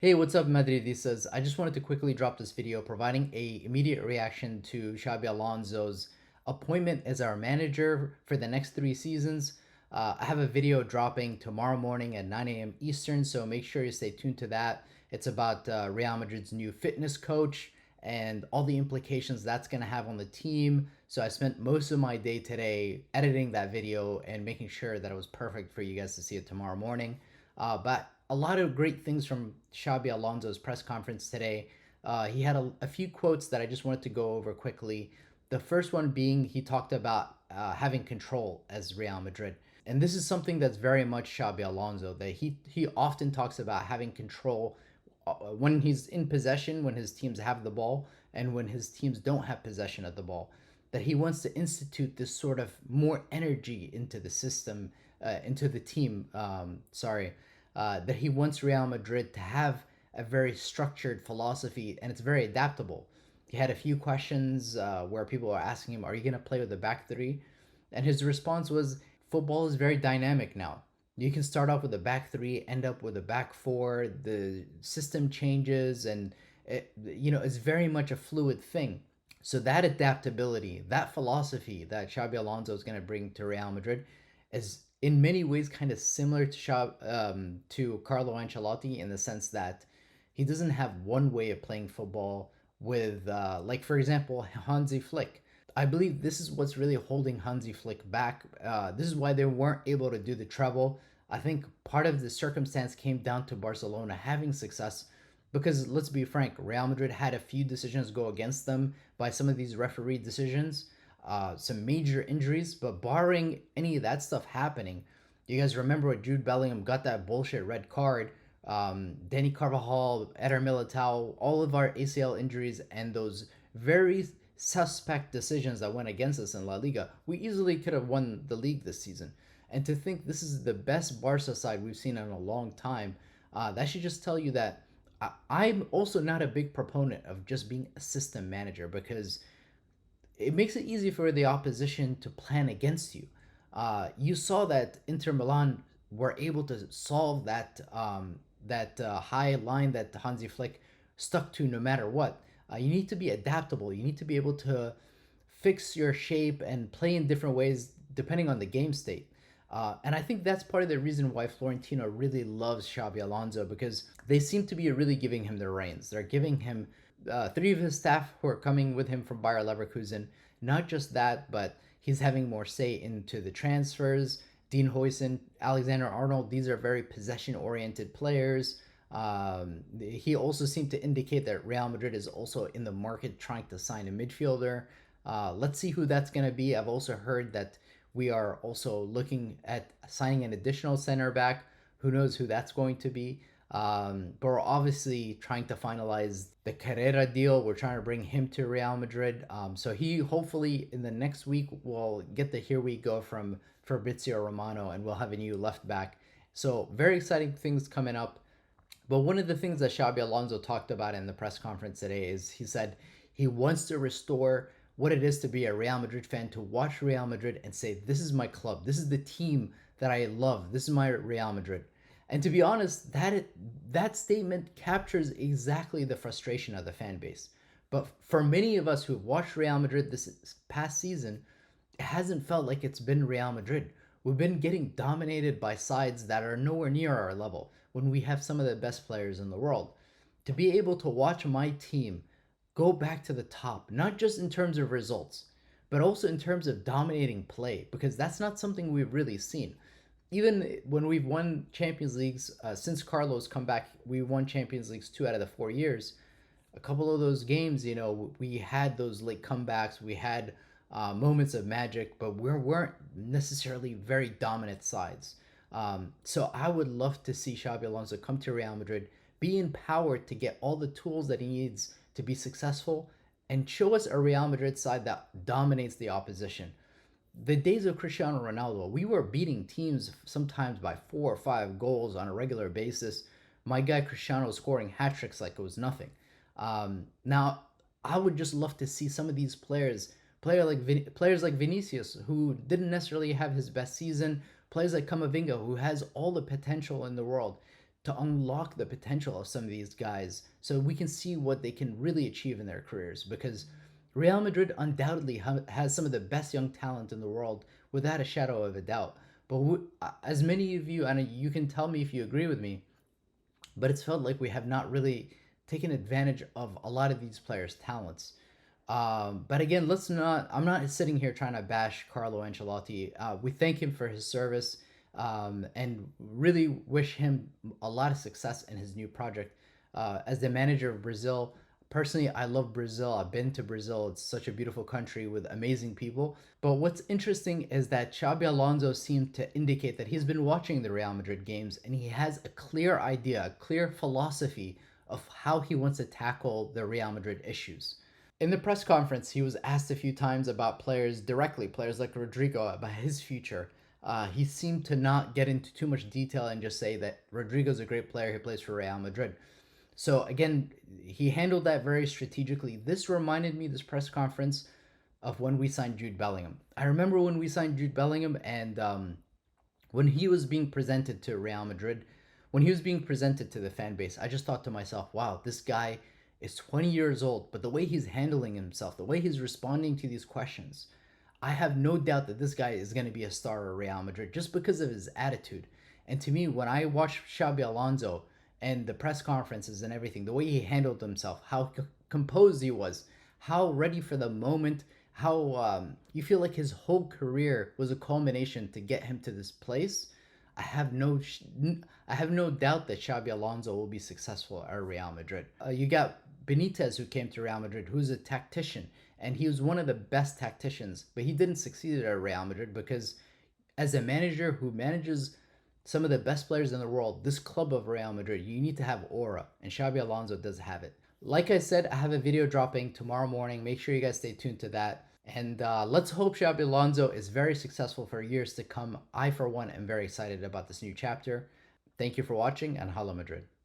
Hey, what's up, Madridistas? I just wanted to quickly drop this video providing a immediate reaction to Xabi Alonso's appointment as our manager for the next 3 seasons. I have a video dropping tomorrow morning at 9 a.m. Eastern, so make sure you stay tuned to that. It's about Real Madrid's new fitness coach and all the implications that's going to have on the team. So I spent most of my day today editing that video and making sure that it was perfect for you guys to see it tomorrow morning. But a lot of great things from Xabi Alonso's press conference today. He had a few quotes that I just wanted to go over quickly. The first one being he talked about having control as Real Madrid. And this is something that's very much Xabi Alonso, that he often talks about having control when he's in possession, when his teams have the ball, and when his teams don't have possession of the ball. That he wants to institute this sort of more energy into the system, into the team. That he wants Real Madrid to have a very structured philosophy and it's very adaptable. He had a few questions where people were asking him, "Are you going to play with the back three?" And his response was, "Football is very dynamic now. You can start off with a back three, end up with a back four. The system changes, and it's very much a fluid thing." So that adaptability, that philosophy that Xabi Alonso is going to bring to Real Madrid is in many ways kind of similar to Carlo Ancelotti in the sense that he doesn't have one way of playing football with, like, for example, Hansi Flick. I believe this is what's really holding Hansi Flick back. This is why they weren't able to do the treble. I think part of the circumstance came down to Barcelona having success because let's be frank, Real Madrid had a few decisions go against them by some of these referee decisions, some major injuries, but barring any of that stuff happening, you guys remember when Jude Bellingham got that bullshit red card, Danny Carvajal, Eder Militao, all of our ACL injuries and those very suspect decisions that went against us in La Liga, we easily could have won the league this season. And to think this is the best Barca side we've seen in a long time, that should just tell you that I'm also not a big proponent of just being a system manager because it makes it easy for the opposition to plan against you. You saw that Inter Milan were able to solve that high line that Hansi Flick stuck to no matter what. You need to be adaptable. You need to be able to fix your shape and play in different ways depending on the game state. And I think that's part of the reason why Florentino really loves Xabi Alonso because they seem to be really giving him the reins. They're giving him three of his staff who are coming with him from Bayer Leverkusen. Not just that, but he's having more say into the transfers. Dean Huijsen, Alexander Arnold, these are very possession-oriented players. He also seemed to indicate that Real Madrid is also in the market trying to sign a midfielder. Let's see who that's going to be. I've also heard that we are also looking at signing an additional center back. Who knows who that's going to be? But we're obviously trying to finalize the Carrera deal. We're trying to bring him to Real Madrid. So he hopefully in the next week will get the here we go from Fabrizio Romano and we'll have a new left back. So very exciting things coming up. But one of the things that Xabi Alonso talked about in the press conference today is he said he wants to restore what it is to be a Real Madrid fan, to watch Real Madrid and say, this is my club. This is the team that I love. This is my Real Madrid. And to be honest, that statement captures exactly the frustration of the fan base. But for many of us who've watched Real Madrid this past season, it hasn't felt like it's been Real Madrid. We've been getting dominated by sides that are nowhere near our level when we have some of the best players in the world. To be able to watch my team go back to the top, not just in terms of results, but also in terms of dominating play, because that's not something we've really seen. Even when we've won Champions Leagues, since Carlos come back, we won Champions Leagues 2 out of the 4 years. A couple of those games, we had those late comebacks, we had moments of magic, but we weren't necessarily very dominant sides. So I would love to see Xabi Alonso come to Real Madrid, be empowered to get all the tools that he needs to be successful, and show us a Real Madrid side that dominates the opposition. The days of Cristiano Ronaldo, we were beating teams sometimes by 4 or 5 goals on a regular basis. My guy Cristiano scoring hat tricks like it was nothing. Now, I would just love to see some of these players like Vinicius, who didn't necessarily have his best season, players like Camavinga, who has all the potential in the world, to unlock the potential of some of these guys so we can see what they can really achieve in their careers. Because Real Madrid undoubtedly has some of the best young talent in the world, without a shadow of a doubt. But as many of you, and you can tell me if you agree with me, but it's felt like we have not really taken advantage of a lot of these players' talents. But again, let's not. I'm not sitting here trying to bash Carlo Ancelotti. We thank him for his service, and really wish him a lot of success in his new project as the manager of Brazil. Personally, I love Brazil. I've been to Brazil. It's such a beautiful country with amazing people. But what's interesting is that Xabi Alonso seemed to indicate that he's been watching the Real Madrid games and he has a clear idea, a clear philosophy of how he wants to tackle the Real Madrid issues. In the press conference, he was asked a few times about players directly, players like Rodrigo, about his future. He seemed to not get into too much detail and just say that Rodrigo's a great player who plays for Real Madrid. So again, he handled that very strategically. This reminded me, this press conference, of when we signed Jude Bellingham. I remember when we signed Jude Bellingham, and when he was being presented to Real Madrid, when he was being presented to the fan base, I just thought to myself, wow, this guy is 20 years old, but the way he's handling himself, the way he's responding to these questions, I have no doubt that this guy is going to be a star at Real Madrid just because of his attitude. And to me, when I watched Xabi Alonso and the press conferences and everything, the way he handled himself, how composed he was, how ready for the moment, how you feel like his whole career was a culmination to get him to this place. I have no, I have no doubt that Xabi Alonso will be successful at Real Madrid. You got Benitez, who came to Real Madrid, who's a tactician, and he was one of the best tacticians, but he didn't succeed at Real Madrid because, as a manager who manages some of the best players in the world, this club of Real Madrid, you need to have aura, and Xabi Alonso does have it. Like I said, I have a video dropping tomorrow morning. Make sure you guys stay tuned to that. And let's hope Xabi Alonso is very successful for years to come. I, for one, am very excited about this new chapter. Thank you for watching, and Hala Madrid.